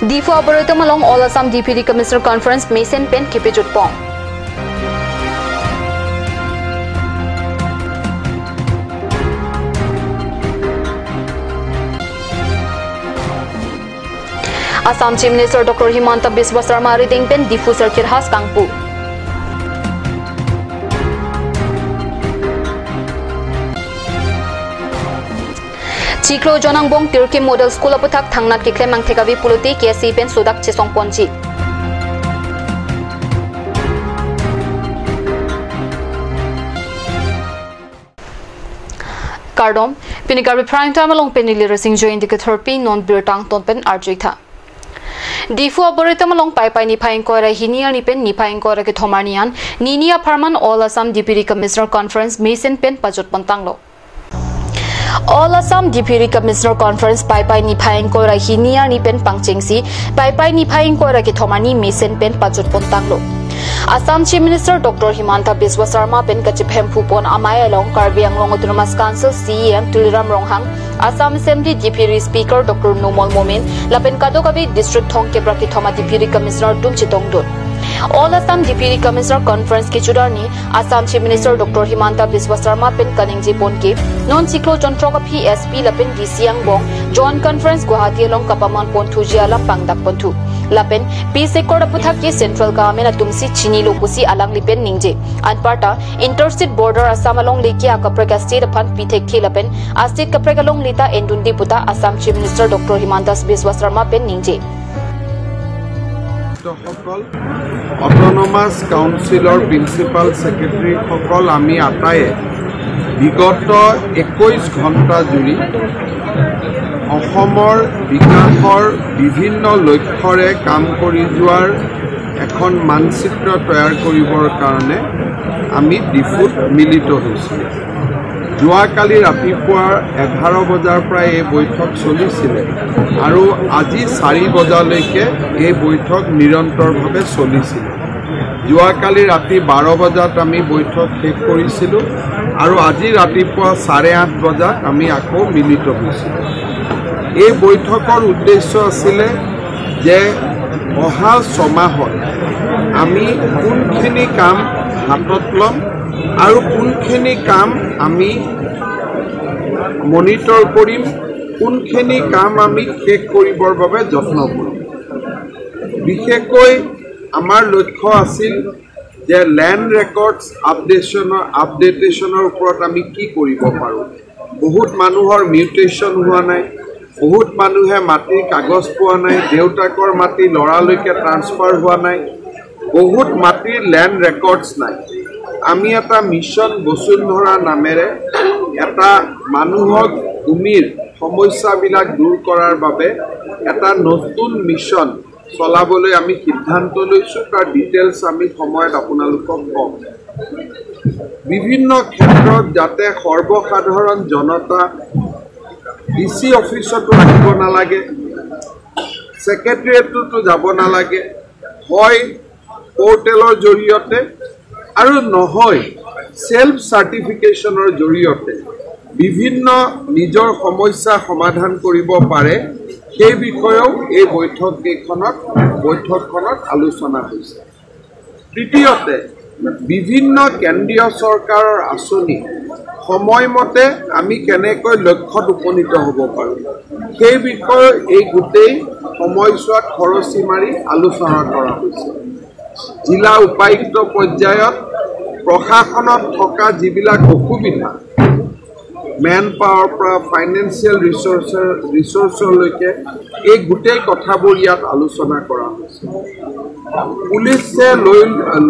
Difu Aboritum along All Assam Deputy Commissioner Conference Mason Pen Kipijut Pong. Assam Chief Minister Dr. Himanta Biswa Sarma Riding Pen Difu Circuit Has Kangpu. Chiklo Jonangbong Tirki Model School Aputak Thangnak Tikle Mangtekavi Puluti KSC Pen Sudak Chesong Ponchi. Kardom Karbi Prime Time along Penili Racing Joy Indicator P non Birtang Tonpen Arjita. Difu Aboritum along Pai Nipain Kora Hinian Nipen Nipain Kora Ketomanian Ninia Parman All Assam Deputy Commissioner Conference Mason Pen Pajut Pontanglo. All Assam Deputy Commissioner Conference Pai Nipain Kora Hinia Nipen Pangchengsi Pai Nipain Kora Ketomani Mason Pen Pajut Pontanglo. Assam Chief Minister Dr. Himanta Biswa Sarma Pen Kachiphem Phupon Amaya along Karbi Anglong Autonomous Council CEM Tuliram Ronghang Assam Assembly Deputy Speaker Dr. Nomol Momin Lapen Kadokabi District Thong Kebraki Thoma Deputy Commissioner Dum Chitong Dun. All Assam Deputy Commissioner Conference Kichudarni Assam Chief Minister Dr. Himanta Biswa Sarma Pen Kaningji Ponke Non Chiklo Jontroka PSP Lapen DCang Bong Joint Conference Guwahati along Kapaman Pontu Jiala Pangdak Pontu Lapen PC Koda Puthaki Central Government Atumsi Chini Lokusi Alang Lipen Ningje Anparta Interstate Border Assam along Leki Akapreka State upon Pitek Kilapen Astate Kapreka along Lita Endundi Puta Assam Chief Minister Dr. Himanta Biswa Sarma Pen Ningje Autonomous Councilor Principal Secretary Hokol Ami Ataye বিগত 21 ঘণ্টা জুৰি অসমৰ বিকাশৰ বিভিন্ন লক্ষ্যৰে কাম কৰি যোৱাৰ এখন মানচিত্ৰ তৈয়াৰ কৰিবৰ কাৰণে আমি ডিফুত মিলিত হৈছোঁ যোৱাকালি ৰাতিপুৱা 11 বজাৰ পৰা এই বৈঠক চলিছিল আৰু আজি 4 বজালৈকে এই বৈঠক নিৰন্তৰভাৱে চলিছিল যোৱাকালি ৰাতি 12 বজাত আমি বৈঠক শেষ কৰিছিলোঁ আৰু আজি ৰাতিপুৱা 8:30 বজাত আমি আকৌ মিলিত হৈছিলোঁ এই বৈঠকৰ উদ্দেশ্য আছিল যে অহা ছমাহত আমি কোনখিনি কাম হাতত লম আৰু কোনখিনি কাম আমি মনিটৰ কৰিম কোনখিনি কাম আমি শেষ কৰিবৰ বাবে যত্ন কৰিম বিশেষকৈ আমাৰ লক্ষ্য আছিল যে ল্যান্ড ৰেকৰ্ডছ আপডেটেশনৰ ওপৰত আমি কি কৰিব পাৰো বহুত মানুহৰ মিউটেশন হোৱা নাই বহুত মানুহে মাটিৰ কাগজ পোৱা নাই দেউতাকৰ মাটি লৰালৈকে ট্ৰান্সফাৰ হোৱা নাই বহুত মাটিৰ ল্যান্ড ৰেকৰ্ডছ নাই আমি এটা মিশন বসুন্ধৰা নামেৰে এটা মানুহক ভূমিৰ সমস্যাবিলাক দূৰ কৰাৰ বাবে এটা নতুন মিশন চলাবলৈ আমি সিদ্ধান্ত লৈছো তাৰ ডিটেইলছ আমি সময়ত আপোনালোকক কম বিভিন্ন ক্ষেত্ৰত যাতে সৰ্বসাধাৰণ জনতা ডিসি অফিসতো আহিব নালাগে সেক্ৰেটাৰিয়েটতো যাব নালাগে হয় পোৰ্টেলৰ জৰিয়তে আৰু নহয় সেলফ সাৰ্টিফিকেশনৰ জৰিয়তে বিভিন্ন নিজৰ সমস্যা সমাধান কৰিব পাৰে সেই বিষয়েও এই বৈঠকখনত আলোচনা হৈছে তৃতীয়তে বিভিন্ন কেন্দ্ৰীয় চৰকাৰৰ আঁচনি সময়মতে আমি কেনেকৈ লক্ষ্যত উপনীত হ'ব পাৰো সেই বিষয়ে এই গোটেই সময়ছোৱাত খৰচি মাৰি আলোচনা কৰা হৈছে জিলা উপায়ুক্ত পৰ্যায়ত প্ৰশাসনত থকা যিবিলাক অসুবিধা মেন পাৱাৰ পৰা ফাইনেন্সিয়েল ৰিসোৰ্সলৈকে এই গোটেই কথাবোৰ ইয়াত আলোচনা কৰা হৈছে পুলিচে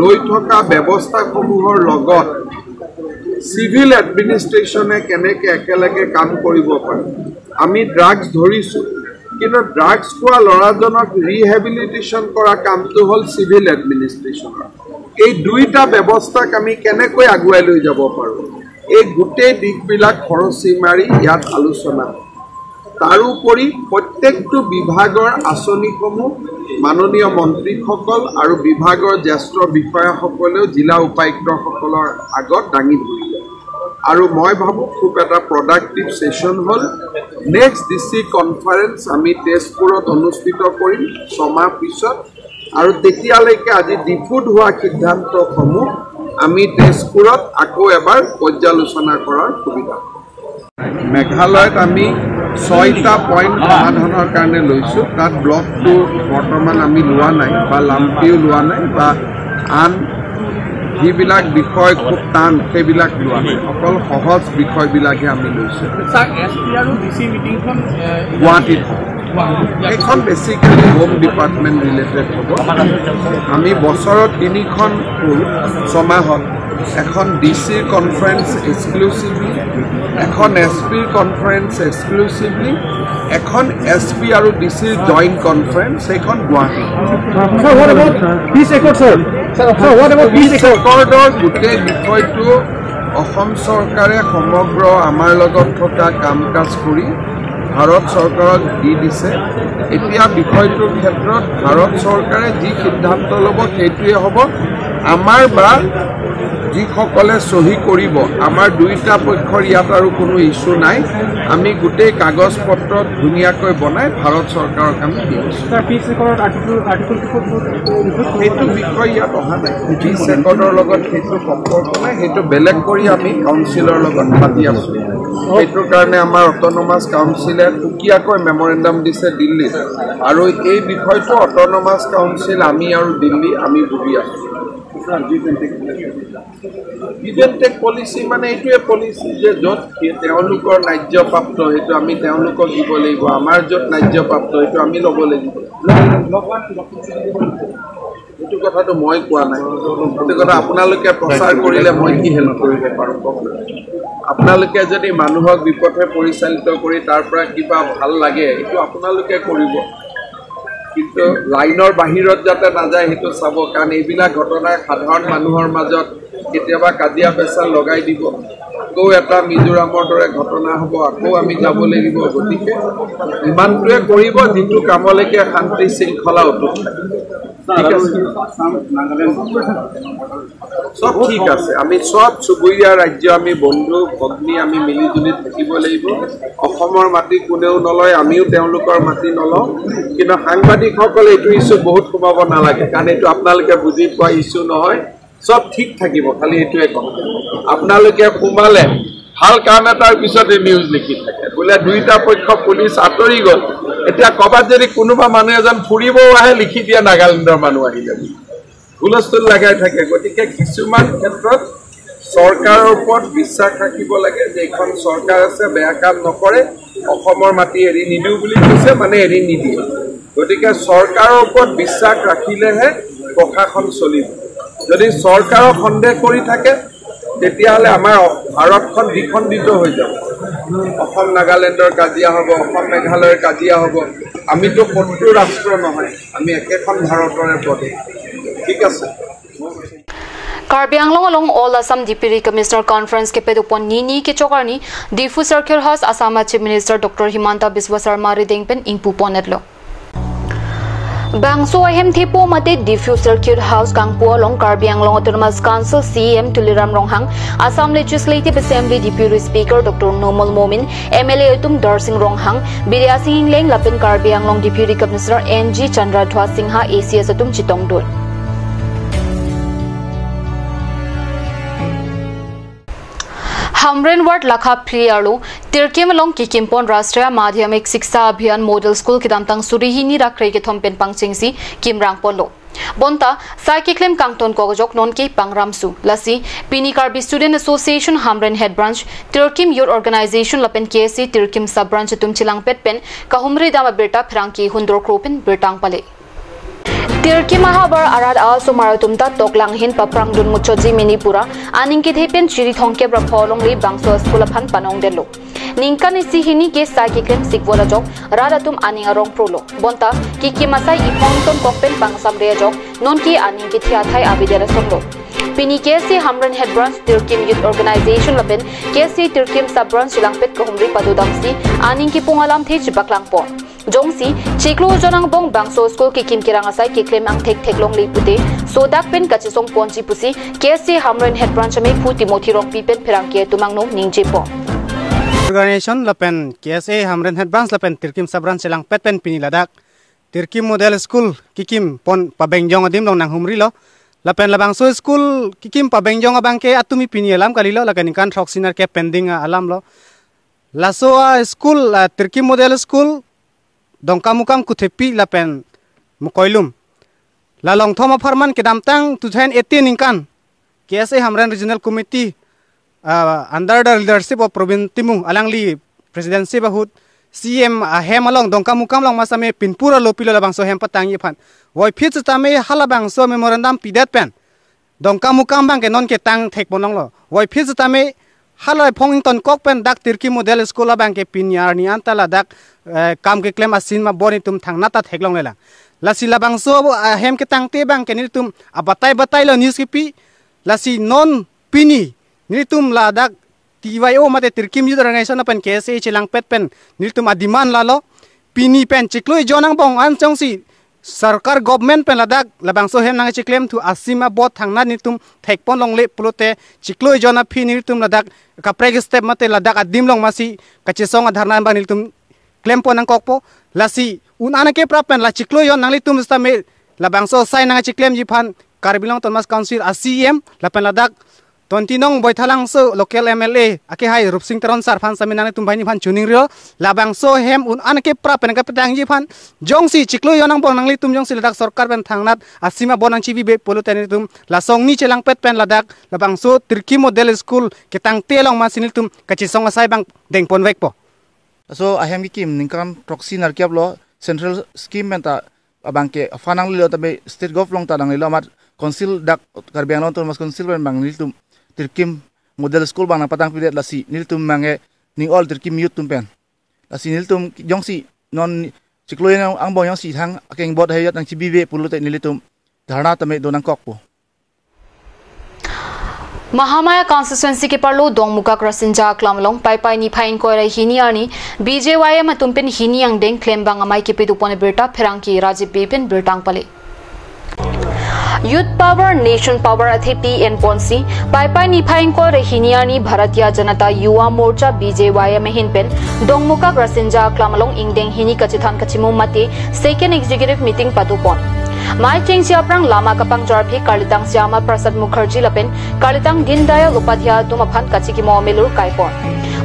লৈ থকা ব্যৱস্থাসমূহৰ লগত সিভিল এডমিনিষ্ট্ৰেশ্যনে কেনেকৈ একেলগে কাম কৰিব পাৰে আমি ড্ৰাগছ ধৰিছো কিন্তু ড্ৰাগছ খোৱা লৰাজনক ৰিহেবিলিটেশ্যন কৰা কামটো হ'ল সিভিল এডমিনিষ্ট্ৰেশ্যনৰ এই দুইটা ব্যৱস্থাক আমি কেনেকৈ আগুৱাই লৈ যাব পাৰো এই গোটেই দিকবিলাক খৰচি মাৰি ইয়াত আলোচনা তাৰোপৰি প্ৰত্যেকটো বিভাগৰ আঁচনিসমূহ মাননীয় মন্ত্ৰীসকল আৰু বিভাগৰ জ্যেষ্ঠ বিষয়াসকলেও জিলা উপায়ুক্তসকলৰ আগত দাঙি ধৰিলে আৰু মই ভাবো খুব এটা প্ৰডাক্টিভ সেশন হল নেক্সট ডিসি কনফাৰেন্স আমি তেজপুৰত অনুষ্ঠিত কৰিম 6 মাহ পিছত আৰু তেতিয়ালৈকে আজি ডিফুট হোৱা সিদ্ধান্তসমূহ আমি তেজপুৰত আকৌ এবাৰ পৰ্যালোচনা কৰাৰ সুবিধা মেঘালয়ত আমি 6টা পইণ্ট সমাধানৰ কাৰণে লৈছো তাত ব্লকটো বৰ্তমান আমি লোৱা নাই বা লাম্পিও লোৱা নাই বা আন যিবিলাক বিষয় খুব টান সেইবিলাক লোৱা নাই অকল সহজ বিষয়বিলাকহে আমি লৈছো এছপি আৰু ডিসি মিটিংখন গুৱাহাটীত এখন বেসিক্যালি হোম ডিপাৰ্টমেন্ট ৰিলেটেড হব আমি বছৰত 3খন ফুল 6 মাহত এখন ডিসিৰ কনফাৰেন্স এক্সক্লুসিভলি এখন এছপিৰ কনফাৰেন্স এক্সক্লুসিভলি এখন এছপি আৰু ডিসিৰ জয়েন্ট কনফাৰেন্স সেইখন গুৱাহাটী গোটেই বিষয়টো অসম চৰকাৰে সমগ্ৰ আমাৰ লগত থকা কাম কাজ কৰি ভাৰত চৰকাৰক দি দিছে এতিয়া বিষয়টোৰ ক্ষেত্ৰত ভাৰত চৰকাৰে যি সিদ্ধান্ত ল'ব সেইটোৱে হ'ব আমাৰ বা যিসকলে সহি কৰিব আমাৰ দুইটা পক্ষৰ ইয়াত আৰু কোনো ইস্যু নাই আমি গোটেই কাগজ পত্ৰ ধুনীয়াকৈ বনাই ভাৰত চৰকাৰক আমি দিছো সেইটো বিষয় ইয়াত অহা নাই পিছ ৰেকৰ্ডৰ লগত সেইটো সম্পৰ্ক নাই সেইটো বেলেগ কৰি আমি কাউন্সিলৰ লগত পাতি আছো সেইটোৰ কাৰণে আমাৰ অট'নমাছ কাউন্সিলে সুকীয়াকৈ মেমৰেণ্ডাম দিছে দিল্লীত আৰু এই বিষয়টো অট'নমাছ কাউন্সিল আমি আৰু দিল্লী আমি বুজি আছো গিভেনটেক পলিচি মানে এইটোৱে পলিচি যে য'ত তেওঁলোকৰ ন্যায্যপ্ৰাপ্ত সেইটো আমি তেওঁলোকক দিব লাগিব আমাৰ য'ত ন্যায্যপ্ৰাপ্ত সেইটো আমি ল'ব লাগিব এইটো কথাটো মই কোৱা নাই এইটো কথা আপোনালোকে প্ৰচাৰ কৰিলে মই কি হেল্প কৰিব পাৰোঁ আপোনালোকে যদি মানুহক বিপথে পৰিচালিত কৰি তাৰ পৰা কিবা ভাল লাগে এইটো আপোনালোকে কৰিব কিন্তু লাইনৰ বাহিৰত যাতে নাযায় সেইটো চাব কাৰণ এইবিলাক ঘটনা সাধাৰণ মানুহৰ মাজত কেতিয়াবা কাজিয়া পেচাল লগাই দিব আকৌ এটা মিজোৰামৰ দৰে ঘটনা হ'ব আকৌ আমি যাব লাগিব গতিকে ইমানটোৱে কৰিব যিটো কামলৈকে শান্তি শৃংখলা অটুট থাকে সব ঠিক আছে আমি সব চুবুৰীয়া ৰাজ্য আমি বন্ধু ভগ্নী আমি মিলিজুলি থাকিব লাগিব অসমৰ মাটি কোনেও নলয় আমিও তেওঁলোকৰ মাটি নলওঁ কিন্তু সাংবাদিকসকলে এইটো ইস্যু বহুত সোমাব নালাগে কাৰণ এইটো আপোনালোকে বুজি পোৱা ইস্যু নহয় সব ঠিক থাকিব খালি এইটোৱে কম আপোনালোকে সোমালে ভাল কাম এটাৰ পিছতে নিউজ লিখি থাকে বোলে দুইটা পক্ষ পুলিচ আঁতৰি গ'ল এতিয়া ক'ৰবাত যদি কোনোবা মানুহ এজন ফুৰিবও আহে লিখি দিয়া নাগালেণ্ডৰ মানুহ আহিলে হুলস্থুল লগাই থাকে গতিকে কিছুমান ক্ষেত্ৰত চৰকাৰৰ ওপৰত বিশ্বাস ৰাখিব লাগে যে এইখন চৰকাৰ আছে বেয়া কাম নকৰে অসমৰ মাটি এৰি নিদিওঁ বুলি কৈছে মানে এৰি নিদিয়ে গতিকে চৰকাৰৰ ওপৰত বিশ্বাস ৰাখিলেহে প্ৰশাসন চলিব যদি চৰকাৰক সন্দেহ কৰি থাকে তেতিয়াহ'লে আমাৰ ভাৰতখন দ্বিখণ্ডিত হৈ যাব অসম নাগালেণ্ডৰ কাজিয়া হ'ব অসম মেঘালয়ৰ কাজিয়া হ'ব আমিতো শত্ৰু ৰাষ্ট্ৰ নহয় আমি একেখন ভাৰতৰে প্ৰদেশ ঠিক আছে Karbi along all Assam Deputy Commissioner Conference ke pedupon nini ke chokarni Difu Circular House Assam Chief Minister Dr. Himanta Biswa Sarma ridengpen ingpu ponetlo Bangso ahem thepo mate Diffuse Circuit House Kangpo along Karbi Anglong Autonomous Council CM Tuliram Ronghang Assam Legislative Assembly Deputy Speaker Dr. Nomal Momin MLA Utum Darsing Ronghang Birya Singh Leng Lapin Karbi Anglong Deputy Commissioner NG Chandra Dhwa Singha ACS Utum Chitongdol Hamren Ward Lakha Priyalu Tirkim along Kikimpon Rastriya Madhyamik Shiksha Abhiyan Model School Kidamtang Surihini Rakre ke Thompen Pangchingsi Kimrang Polo Bonta Saikiklem Kangton Kogojok Non Ke Pangramsu Lasi Pini Karbi Student Association Hamren Head Branch Tirkim Youth Organization Lapen KSC Tirkim Sub Branch Tumchilang Petpen Kahumri Dama Birta Phrangki Hundor Kropin Birtang Pale Tirki Mahabar Arad also Maratumta Toklanghin Paprang Dun Muchoji Minipura Aningkit Hepen Chiri Thongke Brapolong Li Bangso Skulapan Panong Delo Ninkan Isihini ke Sakiklem Sikwola Jok Radatum Aningarong Prolo Bonta Kiki Masai Ipongton Kokpen Bangsam Reajok Nonki Aningkit Hiathai Abidera Sondo Pini KSC Hamren Head Branch Tirkim Youth Organization Lapen KSC Tirkim Sub Branch Silangpet Kahumri Padudamsi Aningki Pungalam Thich Baklangpon Jongsi chiklo jonang bong bangso school ki kim kirang asai ki claim ang thek long li pute sodak pen kachisong ponji pusi KSA Hamren head branch me phu Timothy rong pi pen pherang ke tumang no ningjepo organization lapen KSA Hamren head branch lapen tirkim sabran selang pet pen pini ladak tirkim model school kikim pon pabengjong adim long nang humri lo lapen labangso school kikim pabengjong abang ke atumi pini alam kalilo lakan kan thok sinar ke pending alam lo lasoa school tirkim model school dongkamukam kuthepi lapen mukoilum lalong thoma farman ke damtang 2018 ingkan KSA Hamren regional committee under the leadership of Provin Timu alangli presidency bahut CM hemalong dongkamukam long masame pinpura lopilo labangso hem patang yephan woi phit tame halabangso memorandum pidat pen dongkamukam bang ke non ke tang thek bonong lo woi phit tame halai phongington kok pen dak tirki model school bang ke pinyar ni antala dak kam ke claim asin ma boni tum thang nata theklong lela lasi labangso hem ke tang te bang ke ni tum abatai lo news ki lasi non pini ni tum ladak TYO mate tirkim youth organization pen KSA chilang pet pen ni tum adiman lalo pini pen chikloi jonang bong an chongsi sarkar government pen ladak labangso hem nang chiklem tu asima bot thangna ni tum thekpon long le pulote chikloi jona phi ni tum ladak kapreg step mate ladak adim long masi kachisong adharna bang ni tum klem pon nang kokpo lasi un anake prapen la chikloi yon nang li tum stame labangso sai nang chiklem jiphan Karbi long Thomas Council ACM lapen ladak Tontinong boy thalang so local MLA ake hai rupsing teron sar phan saminang tum bhaini phan chuning rio labang so hem un anake prapen ka petang ji phan jongsi chiklo yonang bong nangli tum jongsi ladak sarkar ben thangnat asima bonang chibi be poluten tum lasong ni chelang pet pen ladak labang so tirki model school ketang telong masinil tum kachisong asai bang dengpon wekpo so ahem ki kim ningkan proxy narkiap lo central scheme menta abang ke fanang lo tabe state gov long tadang lo mat council dak Karbi long Thomas council ben bang nil tum tirkim model school bang napatang pidet lasi nil tum mange ning all tirkim youth tum pen lasi nil tum jongsi non chikloy ang bong yong si thang akeng bot hayat ang chibibe pulute nil tum dharna tame donang kokpo Mahamaya constituency ke parlo dongmuka krasinja klamlong pai ni phain ko rai hiniani BJY ma tumpen hiniang deng claim bang amai ke pedupone berta pherangki Rajiv Bipin bertang pale Youth Power Nation Power Athiti and Ponsi pai ni phain ko re hiniani Bharatiya Janata Yuwa Morcha BJY ma hinpen dongmuka krasinja klamlong ingdeng hini kachithan kachimu mate second executive meeting patupon Mai Cheng Siaprang Lama Kapang Jarphi Kalitang Siama Prasad Mukherjee Lapen Kalitang Dindayal Upadhyaya Tumaphan Kachiki Momelur Kaipon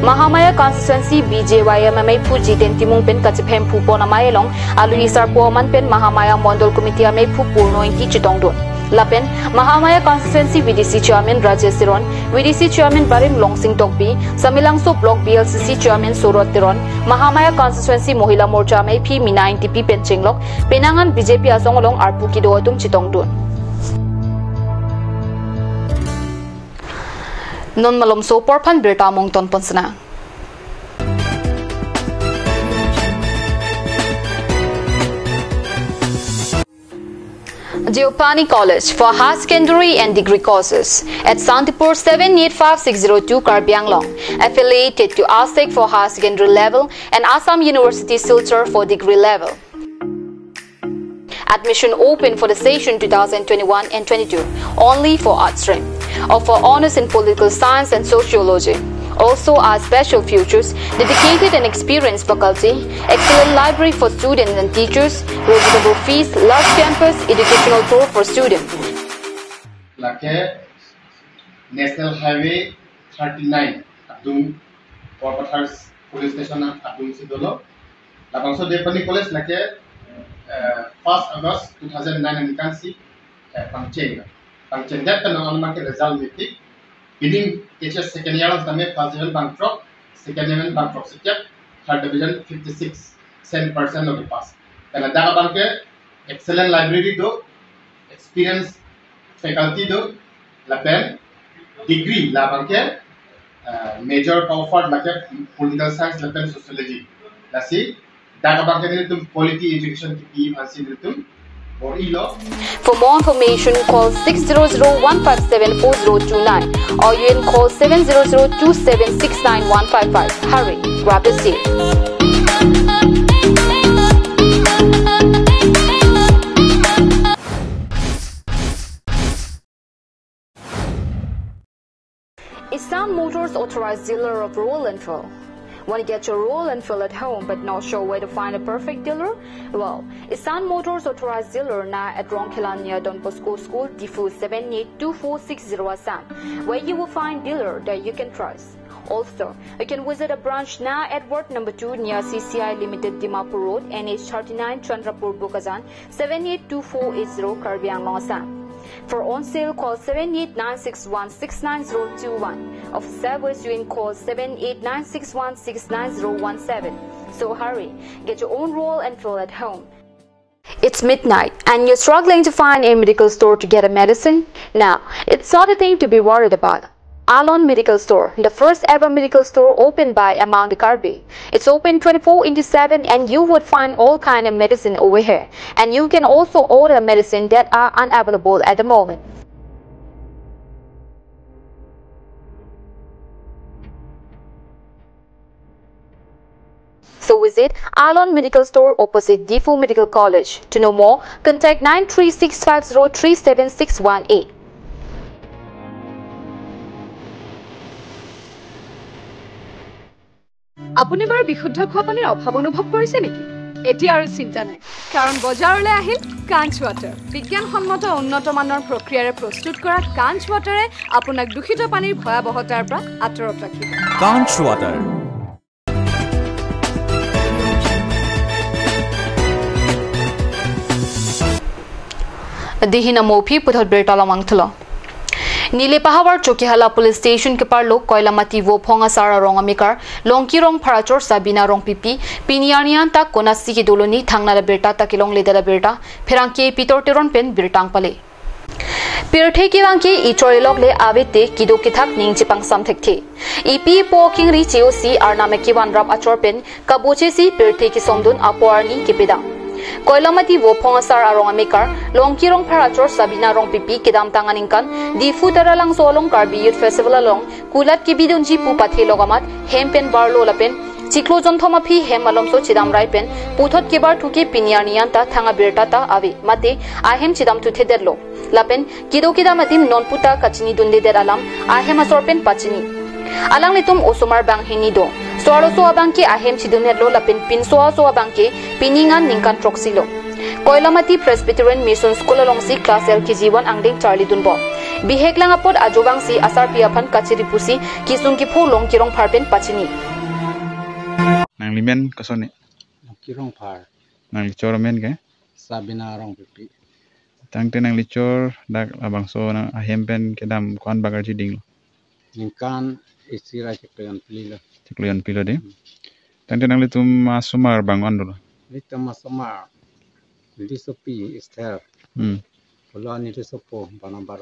Mahamaya constituency BJY MMA Puji Tentimung Pen Kachiphem Pupon Amayelong Alui Sarpo Man Pen Mahamaya Mondol Committee Ame Pupur Noinki Chitongdon Lapen Mahamaya constituency VDC Chairman Rajesh Siron VDC Chairman Barim Longsing Tokbi Samilangso Block BLCC Chairman Surot Tiron Mahamaya constituency Mohila Morcha Ame P Mina NTP Penchenglok Penangan BJP Asongolong Arpu Kidoatum Chitongdon Non malom so porpan berta mong ton ponsana Diopani College for higher secondary and degree courses at Santipur 785602 Karbi Anglong, affiliated to ASEC for higher secondary level and Assam University Silchar for degree level. Admission open for the session 2021 and 22 only for art stream or for honors in political science and sociology. Also are special features, dedicated and experienced faculty, excellent library for students and teachers, reasonable fees, large campus, educational tour for students. Like National Highway 39, Abdum, Porpathars Police Station, Abdum Sidolo. Also, Diopani College, like 1st August 2009, and you can see Pangcheng. Pangcheng, that the market result meeting. Bidding HS second year of the first division Bangkok, second division Bangkok subject, third division 56% of the pass. Then at that bank, excellent library do, experienced faculty do, la pen, degree la bank, major offered like political science, la pen sociology. La see, that bank nilitum quality education to give and see nilitum. For more information, call 600-157-4029 or you can call 700-2769155. Hurry, grab the seat. Motors authorized dealer of roll and fill. Want to get your roll and fill at home but not sure where to find a perfect dealer? Well, Isan Motors authorized dealer now at Ronkilan near Don Bosco School, Difu 782460 Assam, where you will find dealer that you can trust. Also, you can visit a branch now at Ward number 2 near CCI Limited Dimapur Road, NH39 Chandrapur Bukazan 782480 Karbi Anglong Assam. For on sale, call 7896169021. Of service, you can call 7896169017. So hurry, get your own roll and fill at home. It's midnight and you're struggling to find a medical store to get a medicine? Now, it's not a thing to be worried about. Alon Medical Store, the first ever medical store opened by among the Karbi. It's open 24/7 and you would find all kind of medicine over here. And you can also order medicine that are unavailable at the moment. So visit Alon Medical Store opposite Difu Medical College. To know more, contact 93650376118. আপুনি বাৰু বিশুদ্ধ খোৱা পানীৰ অভাৱ অনুভৱ কৰিছে নেকি? এতিয়া আৰু চিন্তা নাই, কাৰণ বজাৰলৈ আহিল কাঞ্চ ৱাটাৰ। বিজ্ঞানসন্মত উন্নত মানৰ প্ৰক্ৰিয়াৰে প্ৰস্তুত কৰা কাঞ্চ ৱাটাৰে আপোনাক দূষিত পানীৰ ভয়াৱহতাৰ পৰা আঁতৰত ৰাখিব। কাঞ্চ water. Dihina Mopi Puthot Bertala Mangtula. Nile Pahawar Chokihala Police Station ke parlo Koilamati wo phonga sara rong amikar longki rong parachor sabina rong pipi pinianian ta konasi ki doloni thangna la berta ta kilong le da berta pherangke pitor teron pen birtang pale Pirthe ki wangke ichorilok le avete kido kithak ning chipang samthekte ipi po king ri choc arname ki wan rap achor pen kaboche si pirthe ki somdun aporni kipida Koilamati wo phongasar arong amikar longki rong parachor sabina rong pipi kedam tanganingkan difu taralang solong Karbi Youth Festival along kulat ki bidunji pu pathe logamat hempen barlo lapen chiklo jonthoma phi hem alomso chidam rai pen puthot kebar thuki pinianian ta thanga berta ta ave mate ahem chidam tuthe derlo lapen kido kidamatim non puta kachini dunde der alam ahem asorpen pachini alang litum osomar bang hinido Soalo so abangke ahem chidunherlo lapin pinsoa so abangke piningan ningkan troxilo. Koilamati Presbyterian Mission School alongsi class LKG1 angding Charlie Dunbo. Biheklang apod ajobangsi asar piapan kachiri pusi kisungki pho longkirong pharpen pachini. Nang limen kasone. Longkirong phar. Nang lichor men ke? Sabina rong pipi. Tangte nang lichor dak abangso nang ahem pen kedam kwan bagar jiding. Ningkan isira chekleon pilila. Chekleon pilo de. Tangte nang litum masumar bangon dulu. Litum masumar. Lisopi istel. Kalau ni lisopo barang par.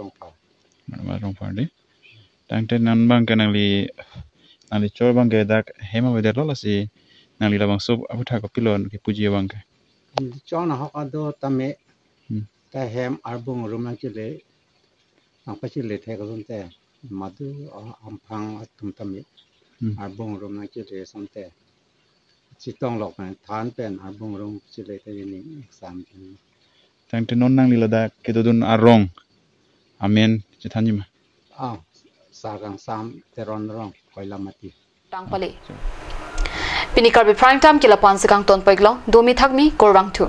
Barang par de. Tangte nan bang ke nang li chor bang ke dak hema weder lo si nang li labang sub abu thak pilon ke puji bang ke. Chor na hok ado tame. Ta hem arbung rumang chile. Ang pachile thek zonte. Madu ampang atum tame. Arbung rumang chile zonte. Chitong lok na than pen arbung rum chile tayini exam. Tangte non nang lila dak kedodun arong. Amen chithani ma. Sarang sam teron rong Koilamati. Tangpale. Pini Karbi Prime Time kila pan sekang ton paiglo domi thakmi korwang tu.